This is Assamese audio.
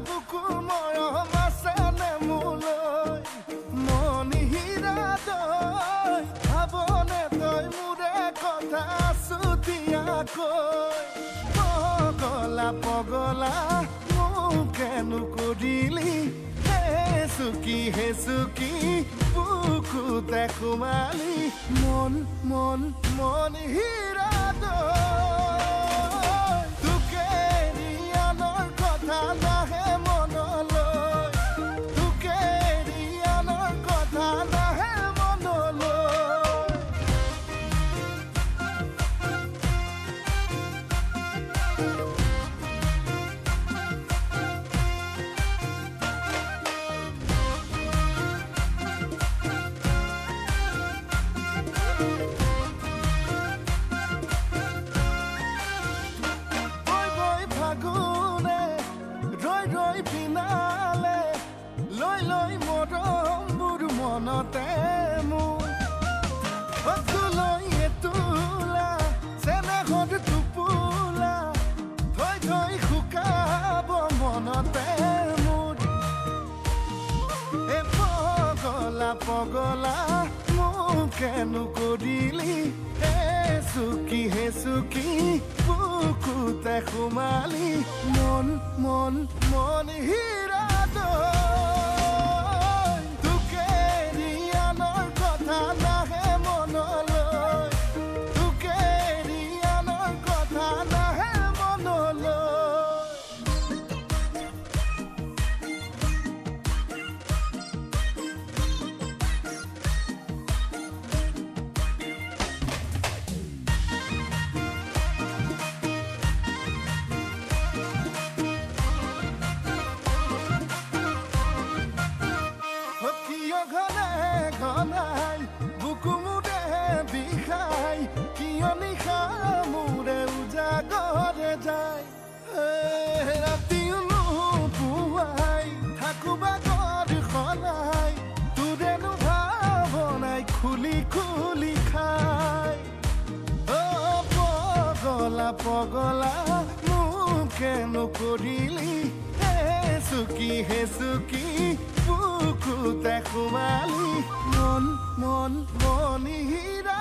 বুকুৰ মৰম আছেনে মোলৈ মন হীৰা তই ভাবনে তই মোৰে কথা চুতীয়াকৈ পগলা পগলা মোকেনো কৰিলি হে চুকি বুকুতে সোমালি মন মন মন হীৰা নাহে মনলৈ তোকে ৰিয়ানৰ কথা নাহে মনলৈ পিনালে লৈ লৈ মৰমবোৰ মনতে মোৰ তোলা চেনেহৰ টোপোলা থৈ থৈ শুকাব মনতে মোৰ পগলা পগলা মোকেনো কৰিলি হে চুকি বুকুতে সোমালি মন মন মন হীৰা তোকে ৰিয়ানৰ কথা নাহে মনলৈ তোকে ৰিয়ানৰ কথা নাহে মনলৈ ঘনাই বুকু মোৰে বিষাই কিয় নিশা মোৰে উজাগৰে যায় ৰাতিও নোপোৱাই থাকো বাগৰ সলাই তোৰেনো ভাৱনাই খুলি খুলি খাই পগলা পগলা মোকেনো কৰিলি হে চুকি বুকুতে সোমালি মন মন মন হীৰা